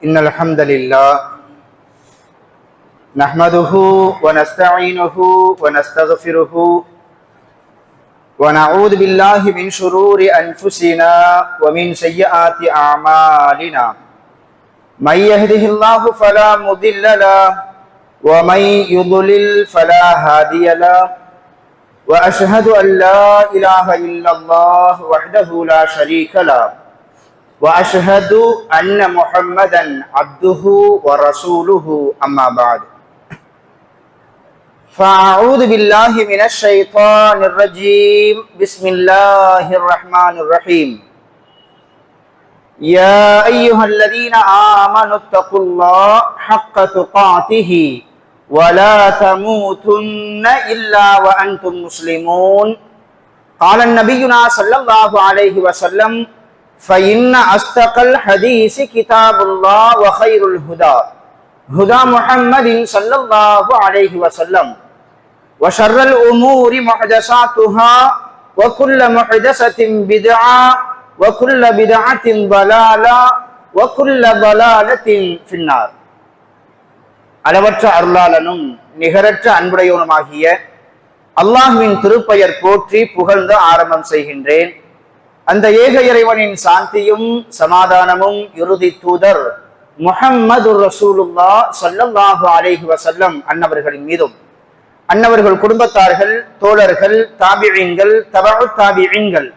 إن الحمد لله نحمده ونستعينه ونستغفره ونعوذ بالله من شرور أنفسنا ومن سيئات أعمالنا من يهده الله فلا مضل له ومن يضلل فلا هادي له وأشهد أن لا إله إلا الله وحده لا شريك له وأشهد أن محمدا عبده ورسوله أما بعد فأعوذ بالله من الشيطان الرجيم بسم الله الرحمن الرحيم يا أيها الذين آمنوا اتقوا الله حق تقاته ولا تموتن إلا وأنتم مسلمون قال النبينا صلى الله عليه وسلم فإن أصدق الحديث كتاب الله وخير الهدى هدى محمد صلى الله عليه وسلم وشر الأمور محدثاتها وكل محدثة بدعة وكل بدعة ضلالة وكل ضلالة في النار. அளவற்ற அருளாளனும் நிகரற்ற அன்புடையவனுமாகிய அல்லாஹ்வின் திருப்பெயர் போற்றி புகழ்ந்து ஆரம்பம் செய்கின்றேன். அந்த ஏக இறைவனின் சாந்தியும் சமாதானமும் இறுதி தூதர் முஹம்மது ரசூலுல்லாஹ் ஸல்லல்லாஹு அலைஹி வஸல்லம் அன்னவர்களின் மீதும் அன்னவர்கள் குடும்பத்தார்கள், தோழர்கள், தாபிஈன்கள், தபஉ தாபிஈன்கள்,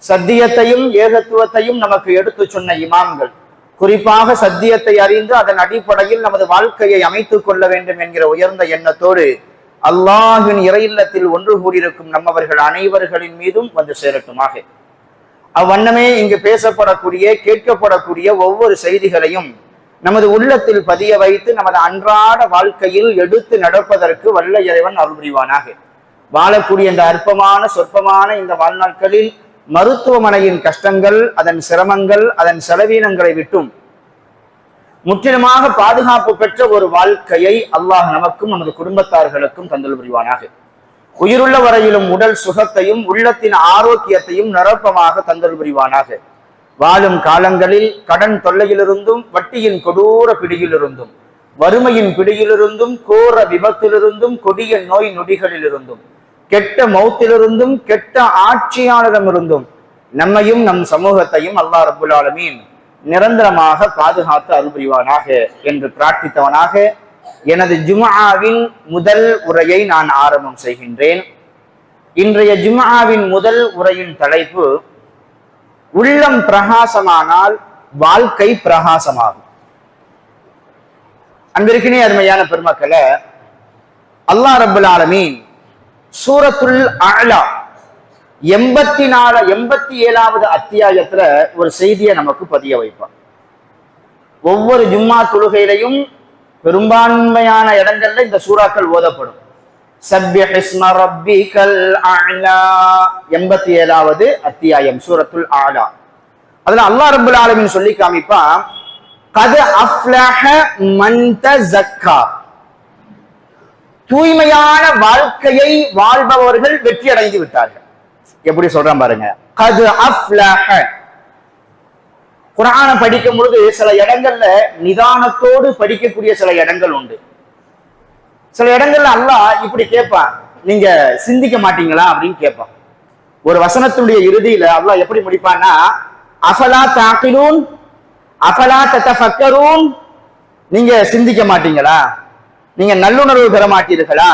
சத்தியத்தையும் ஏகத்துவத்தையும் நமக்கு எடுத்து சொன்ன இமாம்கள், குறிப்பாக சத்தியத்தை அறிந்து அதன் அடிப்படையில் நமது வாழ்க்கையை அமைத்துக் கொள்ள வேண்டும் என்கிற உயர்ந்த எண்ணத்தோடு அல்லாஹ்வின் இறையில்லத்தில் ஒன்று கூடியிருக்கும் நம்மவர்கள் அனைவர்களின் மீதும் வந்து சேரட்டுமாக. அவ்வண்ணமே இங்கு பேசப்படக்கூடிய கேட்கப்படக்கூடிய ஒவ்வொரு செய்திகளையும் நமது உள்ளத்தில் பதிய வைத்து நமது அன்றாட வாழ்க்கையில் எடுத்து நடப்பதற்கு வல்ல இறைவன் அருள் புரிவானாக. வாழக்கூடிய இந்த அற்பமான சொற்பமான இந்த வாழ்நாட்களில் மருத்துவமனையின் கஷ்டங்கள், அதன் சிரமங்கள், அதன் செலவீனங்களை விட்டும் முற்றிலுமாக பாதுகாப்பு பெற்ற ஒரு வாழ்க்கையை அல்லாஹ் நமக்கும் நமது குடும்பத்தார்களுக்கும் தந்தல் புரிவானாக. உயிருள்ள வரையிலும் உடல் சுகத்தையும் உள்ளத்தின் ஆரோக்கியத்தையும் நிரப்பமாக தந்தல் புரிவானாக. வாழும் காலங்களில் கடன் தொல்லையிலிருந்தும், வட்டியின் கொடூர பிடியிலிருந்தும், வறுமையின் பிடியிலிருந்தும், கோர விபத்திலிருந்தும், கொடிய நோய் நொடிகளிலிருந்தும், கெட்ட மௌத்திலிருந்தும், கெட்ட ஆட்சியாளரிடமிருந்தும் நம்மையும் நம் சமூகத்தையும் அல்லாஹ் ரப்புல் ஆலமீன் நிரந்தரமாக பாதுகாத்து அருள் புரிவானாக என்று பிரார்த்தித்தவனாக எனது ஜும்ஆவின் முதல் உரையை நான் ஆரம்பம் செய்கின்றேன். இன்றைய ஜும்ஆவின் முதல் உரையின் தலைப்பு, உள்ளம் பிரகாசமானால் வாழ்க்கை பிரகாசமாகும். அன்பிற்கினே அருமையான பெருமக்களே, அல்லாஹ் ரப்புல் ஆலமீன் சூரத்துல் அஅலா 87வது அத்தியாயத்துல ஒரு செய்தியை நமக்கு பதிய வைப்பார். ஒவ்வொரு ஜும்மா தொழுகையிலையும் பெரும்பான்மையான இடங்கள்ல இந்த சூறாக்கள் ஓதப்படும். சப்பிஹ் இஸ்ம ரப்பிகல் அஅலா 87வது அத்தியாயம் சூரத்துல் அஅலா. அதுல அல்லாஹ் ரப்புல் ஆலமீன் சொல்லி காமிப்பா, கத் அஃப்லஹ மன் தஸக்கா, தூய்மையான வாழ்க்கையை வாழ்பவர்கள் வெற்றி அடைந்து விட்டார்கள். எப்படி சொல்றான் பாருங்க, கத் அஃப்லஹ. குர்ஆனை படிக்கும் பொழுது சில இடங்கள்ல நிதானத்தோடு படிக்கக்கூடிய சில இடங்கள் உண்டு. சில இடங்கள்ல அல்லாஹ் இப்படி கேட்பான், நீங்க சிந்திக்க மாட்டீங்களா அப்படின்னு கேட்பான். ஒரு வசனத்துடைய இறுதியில அல்லாஹ் எப்படி முடிப்பான்னா, அஃபலா தாகிலூன் அஃபலா ததஃபக்கரூன், நீங்க சிந்திக்க மாட்டீங்களா, நீங்க நல்லுணர்வு பெற மாட்டீர்களா,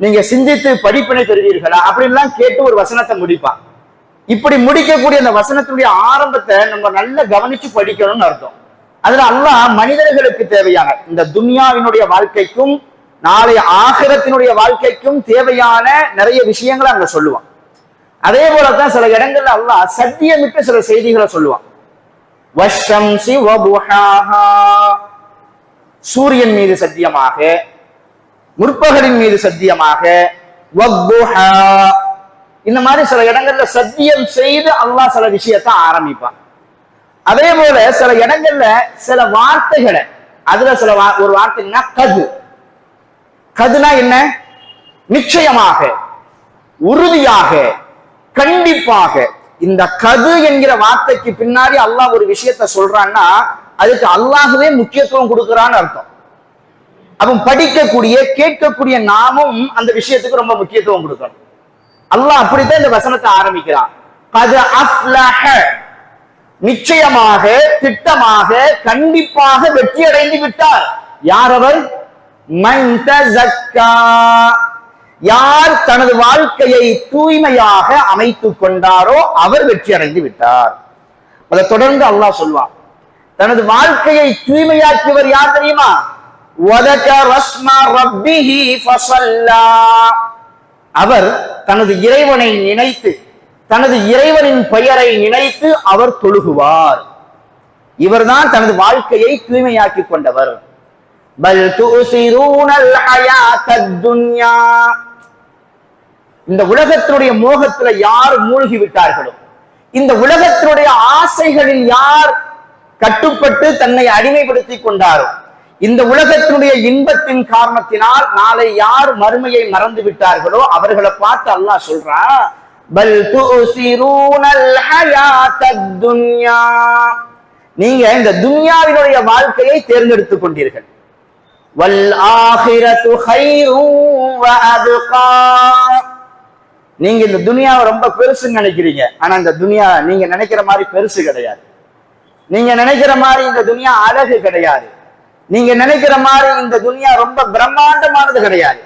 நீங்க சிந்தித்து படிப்பினை பெறுவீர்களா அப்படின்லாம் கேட்டு ஒரு வசனத்தை முடிப்பான். இப்படி முடிக்கக்கூடிய அந்த வசனத்துடைய ஆரம்பத்தை நம்ம நல்லா கவனிச்சு படிக்கணும்னு அர்த்தம். அதுல அல்லாஹ் மனிதர்களுக்கு தேவையான இந்த துன்யாவினுடைய வாழ்க்கைக்கும் நாளை ஆகிரத்தினுடைய வாழ்க்கைக்கும் தேவையான நிறைய விஷயங்களை அங்க சொல்லுவான். அதே போலதான் சில இடங்கள்ல அல்லாஹ் சத்தியமிட்டு சில செய்திகளை சொல்லுவான். வஷ்ஷம்ஸி வதுஹாஹா, சூரியன் மீது சத்தியமாக, முற்பகலின் மீது சத்தியமாக, வத்துஹா, இந்த மாதிரி சில இடங்கள்ல சத்தியம் செய்து அல்லாஹ் சில விஷயத்தை ஆரம்பிப்பான். அதே போல சில இடங்கள்ல சில வார்த்தைகளை, அதுல சில ஒரு வார்த்தைன்னா கது. கதுனா என்ன? நிச்சயமாக, உறுதியாக, கண்டிப்பாக. இந்த கது என்கிற வார்த்தைக்கு பின்னாடி அல்லாஹ் ஒரு விஷயத்த சொல்றான்னா, அதுக்கு அல்லாஹ்வே முக்கியத்துவம் கொடுக்கிறான்னு அர்த்தம். அவன் படிக்கக்கூடிய கேட்கக்கூடிய நாமும் அந்த விஷயத்துக்கு ரொம்ப முக்கியத்துவம் கொடுக்கணும். அல்லாஹ் அப்படித்தான் இந்த வசனத்தை ஆரம்பிக்கிறான். கத் அஃப்லஹ, நிச்சயமாக, திட்டமாக, கண்டிப்பாக வெற்றி அடைந்து விட்டார். யார் அவர்? மன் தஸக்கா, யார் தனது வாழ்க்கையை தூய்மையாக அமைத்துக் கொண்டாரோ அவர் வெற்றி அடைந்து விட்டார். அதை தொடர்ந்து அல்லாஹ் சொல்வான், தனது வாழ்க்கையை தூய்மையாக்கியவர் யார் தெரியுமா? வதகர ரஸ்ம ரப்பிஹி ஃபஸல்லா, அவர் தனது இறைவனை நினைத்து, தனது இறைவனின் பெயரை நினைத்து அவர் தொழுகுவார். இவர்தான் தனது வாழ்க்கையை தூய்மையாக்கி கொண்டவர். பல் துஸிரூனல் ஹயாத்தத் துன்யா, இந்த உலகத்தினுடைய மோகத்துல யார் மூழ்கி விட்டார்களோ, இந்த உலகத்தினுடைய ஆசைகளில் யார் கட்டுப்பட்டு தன்னை அடிமைப்படுத்திக் கொண்டாரோ, இந்த உலகத்தினுடைய இன்பத்தின் காரணத்தினால் நாளை யார் மறுமையை மறந்து விட்டார்களோ அவர்களை பார்த்து அல்லாஹ் சொல்றான், பல் துஸிரூனல் ஹயாத்தத் துன்யா, நீங்க இந்த துன்யாவினுடைய வாழ்க்கையை தேர்ந்தெடுத்துக் கொண்டீர்கள். வல் ஆகிரத்து கைரும் வ அப்கா, நீங்க இந்த துனியாவை ரொம்ப பெருசுன்னு நினைக்கிறீங்க. ஆனா இந்த துனியா நீங்க நினைக்கிற மாதிரி பெருசு கிடையாது. நீங்க நினைக்கிற மாதிரி இந்த துனியா அழகு கிடையாது. நீங்க நினைக்கிற மாதிரி இந்த துனியா ரொம்ப பிரம்மாண்டமானது கிடையாது.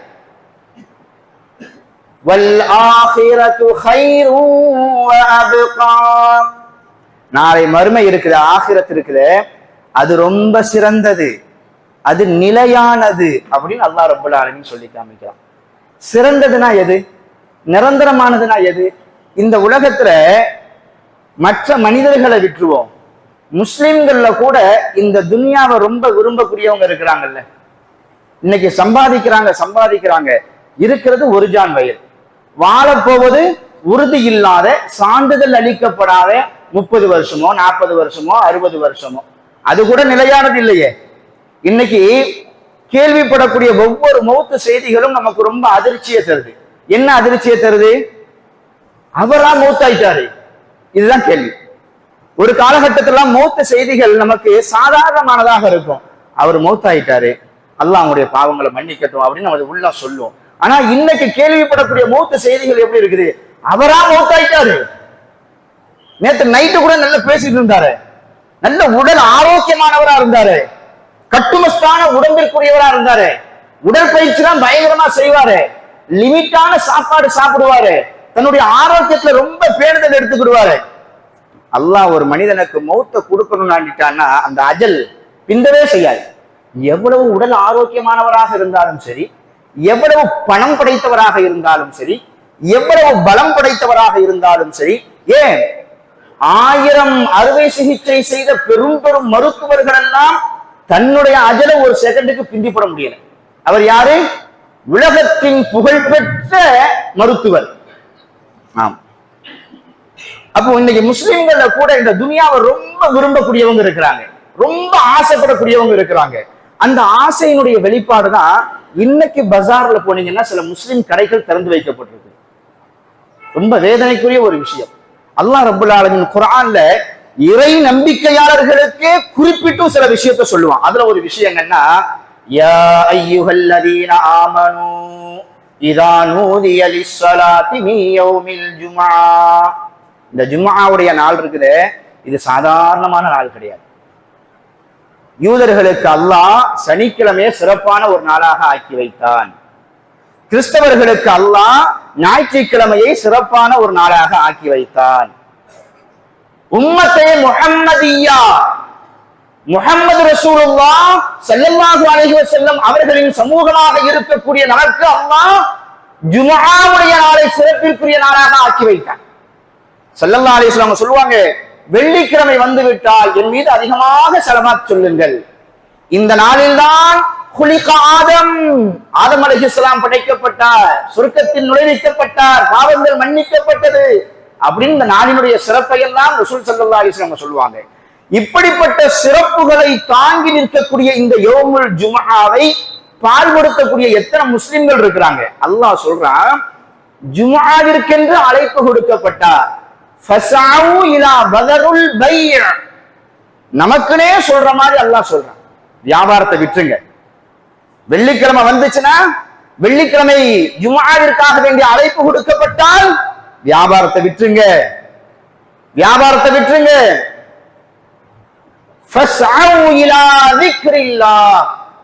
வல் ஆகிரத்து கைரும் வ அப்கா, நாளை மறுமை இருக்குது, ஆகிரத் இருக்குது, அது ரொம்ப சிறந்தது, அது நிலையானது அப்படின்னு அல்லாஹ் ரப்பல் ஆலமீன் சொல்லி காமிக்கிறான். சிறந்ததுனா எது? நிரந்தரமானதுனா எது? இந்த உலகத்துல மற்ற மனிதர்களை விட்டுருவோம், முஸ்லிம்கள்ல கூட இந்த துன்யாவை ரொம்ப விரும்பக்கூடியவங்க இருக்கிறாங்கல்ல. இன்னைக்கு சம்பாதிக்கிறாங்க, இருக்கிறது ஒரு ஜான் வயல், வாழப்போவது உறுதி இல்லாத, சான்றிதழ் அளிக்கப்படாத 30 வருஷமோ 40 வருஷமோ 60 வருஷமோ, அது கூட நிலையானது இல்லையே. இன்னைக்கு கேள்விப்படக்கூடிய ஒவ்வொரு மௌத்து செய்திகளும் நமக்கு ரொம்ப அதிர்ச்சியை தருது. என்ன அதிர்ச்சியை தருது? அவரா மௌத்தாயிட்டாரு, இதுதான் கேள்வி. ஒரு காலகட்டத்துல மௌத்து செய்திகள் நமக்கு சாதாரணமானதாக இருக்கும். அவர் மௌத்தாயிட்டாரு, அல்லாஹ் அவங்களுடைய பாவங்களை மன்னிக்கட்டும் அப்படின்னு நம்ம உள்ள சொல்லுவோம். ஆனா இன்னைக்கு கேள்விப்படக்கூடிய மௌத்து செய்திகள் எப்படி இருக்குது? அவரா மௌத்தாயிட்டாரு, நேற்று நைட்டு கூட நல்லா பேசிட்டு இருந்தாரு, நல்ல உடல் ஆரோக்கியமானவரா இருந்தாரு, கட்டுமஸ்தான உடம்பிற்குரியவரா இருந்தாரு, உடற்பயிற்சி தான் பயங்கரமா செய்வாரு, லிமிட்டான சாப்பாடு சாப்பிடுவாரு, தன்னுடைய ஆரோக்கியத்துல ரொம்ப பேணுதல் எடுத்துக்கிடுவாரு. அல்லாஹ் ஒரு மனிதனுக்கு மௌத்தை கொடுக்கணும்னாண்டிட்டான்னா அந்த அஜல் பிந்தவே செய்யாது. எவ்வளவு உடல் ஆரோக்கியமானவராக இருந்தாலும் சரி, எவ்வளவு பணம் படைத்தவராக இருந்தாலும் சரி, எவ்வளவு பலம் படைத்தவராக இருந்தாலும் சரி, ஏன் 1000 அறுவை சிகிச்சை செய்த பெரும் பெரும் மருத்துவர்கள் எல்லாம் தன்னுடைய அஜலை ஒரு செகண்டுக்கு பிந்திப்பட முடியல. அவர் யாரு? உலகத்தின் புகழ்பெற்ற மருத்துவர். ஆம். அப்போ இன்னைக்கு முஸ்லிம்கள்ல கூட இந்த துனியாவை ரொம்ப விரும்பக்கூடியவங்க இருக்கிறாங்க, ரொம்ப ஆசைப்படக்கூடியவங்க இருக்கிறாங்க. அந்த ஆசையினுடைய வெளிப்பாடுதான் இன்னைக்கு பஜார்ல போனீங்கன்னா சில முஸ்லிம் கடைகள் திறந்து வைக்கப்பட்டிருக்கு. ரொம்ப வேதனைக்குரிய ஒரு விஷயம். அல்லாஹ் ரப்பல் ஆலமீன் குர்ஆன்ல இறை நம்பிக்கையாளர்களுக்கே குறிப்பிட்டு சில விஷயத்தை சொல்லுவான். அதுல ஒரு விஷயம் என்னன்னா, யா அய்யுஹல்லதீன ஆமனூ இதா நூதிய லிஸ்ஸலாத்தி மின் யௌமில் ஜும்ஆ, இந்த ஜும்ஆவுடைய நாள் இருக்குது, இது சாதாரணமான நாள் கிடையாது. யூதர்களுக்கு அல்லாஹ் சனிக்கிழமையை சிறப்பான ஒரு நாளாக ஆக்கி வைத்தான். கிறிஸ்தவர்களுக்கு அல்லாஹ் ஞாயிற்றுக்கிழமையை சிறப்பான ஒரு நாளாக ஆக்கி வைத்தான். உம்மத்தே முஹம்மதியா, முஹம்மது ரசூலுல்லாஹ் ஸல்லல்லாஹு அலைஹி வஸல்லம் அவர்களின் சமூகமாக இருக்கக்கூடிய நமக்கு அல்லாஹ் ஜும்ஆவுடைய நாளை சிறப்பிற்குரிய நாளாக ஆக்கி வைத்தான். ஸல்லல்லாஹு அலைஹி வஸல்லம் சொல்லுவாங்க, வெள்ளிக்கிழமை வந்து விட்டால் என் மீது அதிகமாக ஸலவாத் சொல்லுங்கள். இந்த நாளில்தான் குலிக ஆதம், ஆதம் அலைஹிஸ்ஸலாம் படைக்கப்பட்டார், சொர்க்கத்தில் நுழைவிக்கப்பட்டார், பாவங்கள் மன்னிக்கப்பட்டது அப்படின்னு இந்த நாளினுடைய சிறப்பை எல்லாம் ரசூல் ஸல்லல்லாஹு அலைஹி வஸல்லம் சொல்லுவாங்க. இப்படிப்பட்ட சிறப்புகளை தாங்கி நிற்கக்கூடிய இந்த யௌமுல் ஜும்ஆவை பால்படுத்தக்கூடிய எத்தனை முஸ்லிம்கள் இருக்கிறாங்க. அல்லாஹ் சொல்றான், ஜும்ஆவிற்கென்று அழைப்பு கொடுக்கப்பட்டார். ஃபஸாவு இலா பதருல் பைஅ, நமக்குனே சொல்ற மாதிரி அல்லாஹ் சொல்றான், வியாபாரத்தை விட்டுருங்க. வெள்ளிக்கிழமை வந்துச்சுன்னா, வெள்ளிக்கிழமை ஜும்ஆவிற்காக வேண்டிய அழைப்பு கொடுக்கப்பட்டால் வியாபாரத்தை விட்டுருங்க, வியாபாரத்தை விட்டுருங்க.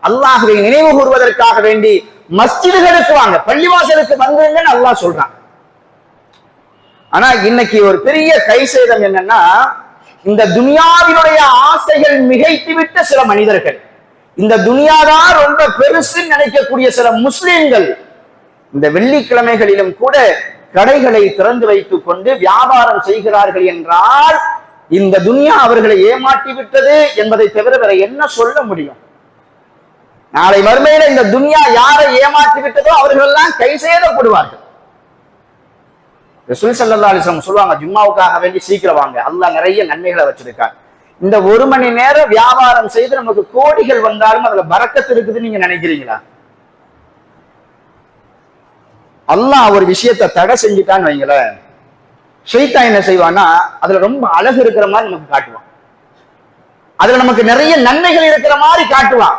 அல்லாஹ்வை நினைவு கூறுவதற்காக வேண்டி மஸ்ஜிதுகளுக்கு வாங்க, பள்ளிவாசலுக்கு வந்துங்கன்னு அல்லாஹ் சொல்றான். ஆனா இன்னைக்கு ஒரு பெரிய கை சேதம் என்னன்னா, இந்த துனியாவினுடைய ஆசைகள் மிகைத்துவிட்ட சில மனிதர்கள், இந்த துனியாதான் ரொம்ப பெருசு நினைக்கக்கூடிய சில முஸ்லிம்கள் இந்த வெள்ளிக்கிழமைகளிலும் கூட கடைகளை திறந்து வைத்துக் கொண்டு வியாபாரம் செய்கிறார்கள் என்றால் இந்த துனியா அவர்களை ஏமாற்றி விட்டது என்பதை தவிர வேற என்ன சொல்ல முடியும்? நாளை மறுமையில இந்த துனியா யாரை ஏமாற்றி விட்டதோ அவர்கள் எல்லாம் கை சேதப்படுவார்கள். ரசூல் ஸல்லல்லாஹு அலைஹி வஸல்லம் சொல்லுவாங்க, ஜும்மாவுக்காக வேண்டி சீக்கிரம் வாங்க, அல்லாஹ் நிறைய நன்மைகளை வச்சிருக்காங்க. இந்த 1 மணி நேரம் வியாபாரம் செய்து நமக்கு கோடிகள் வந்தாலும் அதுல பரக்கத்து இருக்குதுன்னு நீங்க நினைக்கிறீங்களா? அல்லாஹ் ஒரு விஷயத்தை தடை செஞ்சுட்டான்னு வைங்களேன், ஷைத்தான் என்ன செய்வான்னா அதுல ரொம்ப அழகு இருக்கிற மாதிரி நமக்கு காட்டுவான், அதுல நமக்கு நிறைய நன்மைகள் இருக்கிற மாதிரி காட்டுவான்.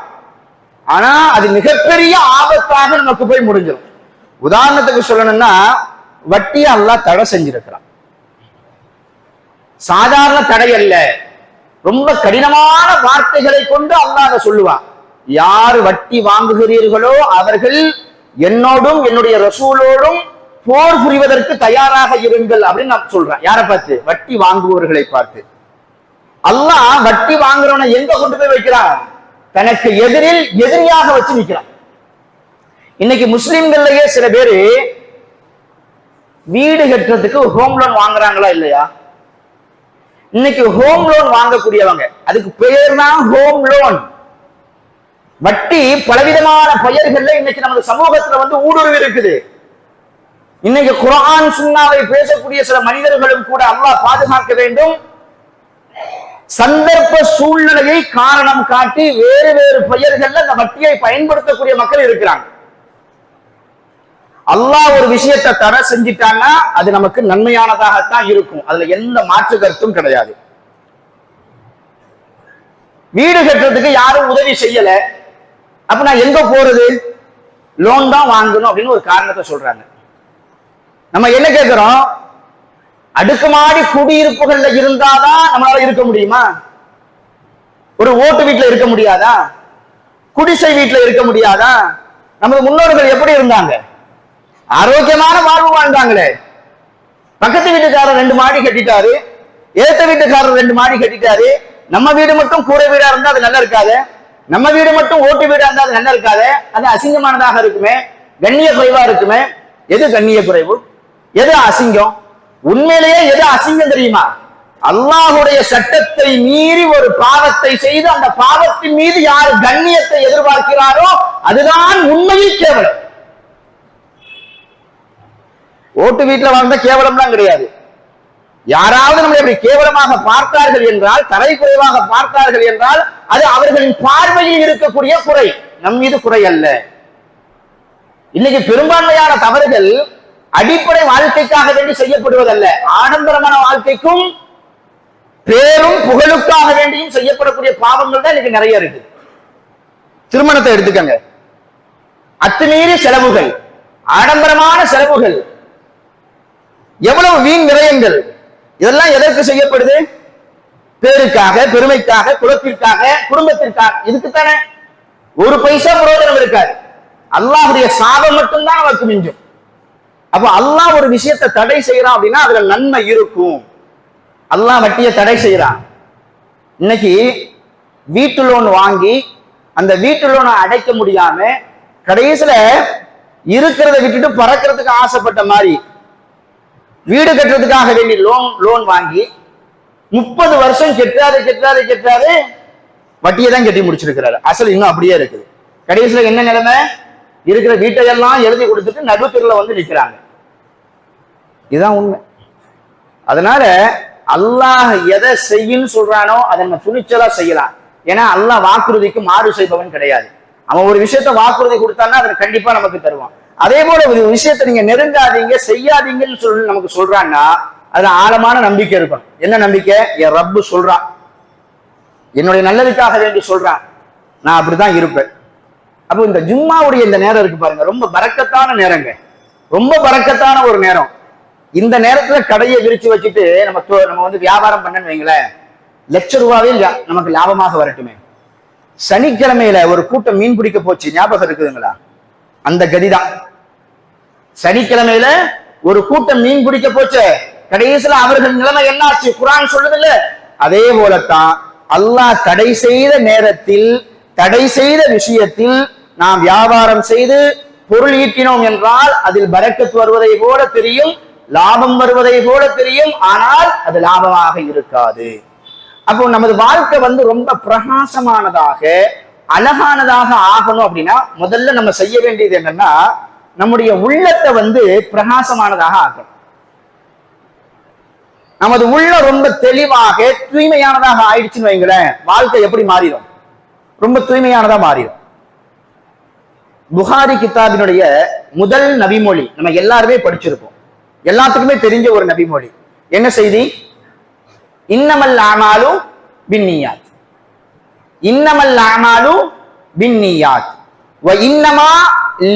ஆனா அது மிகப்பெரிய ஆபத்தாக நமக்கு போய் முடிஞ்சிடும். உதாரணத்துக்கு சொல்லணும்னா, வட்டியை அல்லாஹ் தடை செஞ்சிருக்கிறான். சாதாரண தடை அல்ல, ரொம்ப கடினமான வார்த்தைகளை கொண்டு அல்லாஹ் அதை சொல்லுவான். யார் வட்டி வாங்குகிறீர்களோ அவர்கள் என்னோடும் என்னுடைய ரசூலோடும் போர் புரிவதற்கு தயாராக இருங்கள் அப்படின்னு நான் சொல்றேன். யாரை பார்த்து? வட்டி வாங்குபவர்களை பார்த்து. அல்லாஹ் வட்டி வாங்குறவனை எங்க கொண்டு போய் வைக்கிறான்? தனக்கு எதிரில் எதிரியாக வச்சு நிற்கிறான். இன்னைக்கு முஸ்லிம்கள்லயே சில பேரு வீடு கட்டுறதுக்கு ஹோம் லோன் வாங்குறாங்களா இல்லையா? இன்னைக்கு ஹோம் லோன் வாங்கக்கூடியவங்க, அதுக்கு பெயர் தான் ஹோம் லோன். வட்டி பலவிதமான பெயர்கள்ல இன்னைக்கு நமது சமூகத்துல வந்து ஊடுருவி இருக்குது. இன்னைக்கு குர்ஆன் சுன்னாவை பேசக்கூடிய சில மனிதர்களும் கூட அல்லாஹ் பாதுகாக்க வேண்டும், சந்தர்ப்ப சூழ்நிலையை காரணம் காட்டி வேறு வேறு பெயர்கள்ல அந்த வட்டியை பயன்படுத்தக்கூடிய மக்கள் இருக்கிறாங்க. அல்லாஹ் ஒரு விஷயத்தை தடை செஞ்சிட்டாங்கன்னா அது நமக்கு நன்மையானதாகத்தான் இருக்கும், அதுல எந்த மாற்று கருத்தும் கிடையாது. வீடு கட்டுறதுக்கு யாரும் உதவி செய்யல, அப்ப நான் எங்க போறது? லோன் தான் வாங்கணும் அப்படின்னு ஒரு காரணத்தை சொல்றாங்க. நம்ம என்ன கேட்கிறோம்? அடுக்குமாடி குடியிருப்புகள்ல இருந்தாதான் நம்மளால இருக்க முடியுமா? ஒரு ஓட்டு வீட்டுல இருக்க முடியாதா? குடிசை வீட்டுல இருக்க முடியாதா? நமது முன்னோர்கள் எப்படி இருந்தாங்க? ஆரோக்கியமான வாழ்வு வாழ்ந்தாங்களே. பக்கத்து வீட்டுக்காரர் 2 மாடி கட்டிட்டாரு, ஏத்த வீட்டுக்காரர் 2 மாடி கட்டிட்டாரு. நம்ம வீடு மட்டும் கூரை வீடா இருந்தா அது நல்லா இருக்காது, நம்ம வீடு மட்டும் ஓட்டு வீடா இருந்தா அது நல்லா இருக்காது, அது அசிங்கமானதாக இருக்குமே, கண்ணிய குறைவா இருக்குமே. எது கண்ணிய குறைவு, எது அசிங்கம்? உண்மையிலேயே எது அசிங்கம் தெரியுமா? அல்லாஹ்வுடைய சட்டத்தை மீறி ஒரு பாவத்தை செய்து அந்த பாவத்தின் மீது யார் கண்ணியத்தை எதிர்பார்க்கிறாரோ அதுதான் உண்மையில் கேவலம். ஓட்டு வீட்டுல வாழ்ந்த கேவலம்லாம் கிடையாது. யாராவது நம்மளை இப்படி கேவலமாக பார்த்தார்கள் என்றால், தரை குறைவாக பார்த்தார்கள் என்றால் அது அவர்களின் பார்வையில் இருக்கக்கூடிய குறை, நம் மீது குறை அல்ல. இன்னைக்கு பெரும்பான்மையான தவறுகள் அடிப்படை வாழ்க்கைக்காக வேண்டி செய்யப்படுவதல்ல, ஆடம்பரமான வாழ்க்கைக்கும் பேரும் புகழுக்காக வேண்டியும் செய்யப்படக்கூடிய பாவங்கள் தான் இன்னைக்கு நிறைய இருக்கு. திருமணத்தை எடுத்துக்கங்க, அத்துமீறி செலவுகள், ஆடம்பரமான செலவுகள், எவ்வளவு வீண் விரயங்கள், இதெல்லாம் எதற்கு செய்யப்படுது? பேருக்காக, பெருமைக்காக, குலத்திற்காக, குடும்பத்திற்காக. இதுக்குத்தானே ஒரு பைசா பிரயோஜனம் இருக்காது. அல்லாஹ்வுடைய சாபம் மட்டும்தான் நமக்கு மிஞ்சும். அப்ப அல்லாஹ் ஒரு விஷயத்தை தடை செய்யறான் அப்படின்னா அதுல நன்மை இருக்கும். அல்லாஹ் வட்டியை தடை செய்யறான். இன்னைக்கு வீட்டு லோன் வாங்கி அந்த வீட்டு லோனை அடைக்க முடியாம கடைசியில இருக்கிறத விட்டுட்டு பறக்கிறதுக்கு ஆசைப்பட்ட மாதிரி வீடு கட்டுறதுக்காக வேண்டி லோன் வாங்கி 30 வருஷம் கெட்டாரு வட்டியை தான் கட்டி முடிச்சிருக்கிறாரு. அசல் இன்னும் அப்படியே இருக்குது. கடைசியில என்ன நிலைமை? இருக்கிற வீட்டையெல்லாம் எழுதி கொடுத்துட்டு நடுத்தெருல வந்து நிற்கிறாங்க. இதுதான் உண்மை. அதனால அல்லாஹ் எதை செய்யுன்னு சொல்றானோ அதை நம்ம துணிச்சலா செய்யலாம். ஏன்னா அல்லாஹ் வாக்குறுதிக்கு மாறு செய்பவன் கிடையாது. அவன் ஒரு விஷயத்த வாக்குறுதி கொடுத்தான்னா அதை கண்டிப்பா நமக்கு தருவான். அதே போல ஒரு விஷயத்தை நீங்க நெருங்காதீங்க, செய்யாதீங்கன்னு சொல்லி நமக்கு சொல்றான்னா அதுல ஆழமான நம்பிக்கை இருக்கணும். என்ன நம்பிக்கை? என் ரப்பு சொல்றான், என்னுடைய நல்லதுக்காக வேண்டி சொல்றான், நான் அப்படிதான் இருப்பேன். அப்போ இந்த ஜும்மாவுடைய இந்த நேரம் இருக்கு பாருங்க, ரொம்ப பரக்கத்தான நேரங்க, ரொம்ப பரக்கத்தான ஒரு நேரம். இந்த நேரத்துல கடையை விரிச்சு வச்சுட்டு நம்ம வந்து வியாபாரம் பண்ணன்னு வைங்களேன், ₹1,00,000 நமக்கு லாபமாக வரட்டுமே. சனிக்கிழமையில ஒரு கூட்டம் மீன் பிடிக்க போச்சு, ஞாபகம் இருக்குதுங்களா? அந்த கதிதான். சனிக்கிழமையில ஒரு கூட்டம் மீன் பிடிக்க போச்சு, கடைசியில அவர்கள் நிலைமை என்னாச்சு குர்ஆன் சொல்லுது இல்ல? அதே போலத்தான் அல்லாஹ் தடை செய்த நேரத்தில், தடை செய்த விஷயத்தில் நாம் வியாபாரம் செய்து பொருள் ஈட்டினோம் என்றால் அதில் பரக்கத் வருவதை போல தெரியும், லாபம் வருவதை போல தெரியும், ஆனால் அது லாபமாக இருக்காது. அப்போ நமது வாழ்க்கை வந்து ரொம்ப பிரகாசமானதாக அழகானதாக ஆகணும் அப்படின்னா முதல்ல நம்ம செய்ய வேண்டியது என்னன்னா, நம்முடைய உள்ளத்தை வந்து பிரகாசமானதாக ஆக்கணும். நமது உள்ள ரொம்ப தெளிவாக தூய்மையானதாக ஆயிடுச்சுன்னு வைங்களேன், வாழ்க்கை எப்படி மாறிடும்? ரொம்ப தூய்மையானதா மாறிடும். புகாரி கிதாபினுடைய முதல் நபிமொழி நம்ம எல்லாருமே படிச்சிருப்போம், எல்லாத்துக்குமே தெரிஞ்ச ஒரு நபிமொழி. என்ன செய்தி? இன்னமல் அமாலு பின்னியாத், இன்னமல் அமாலு பின்னியாத் வ இன்னமா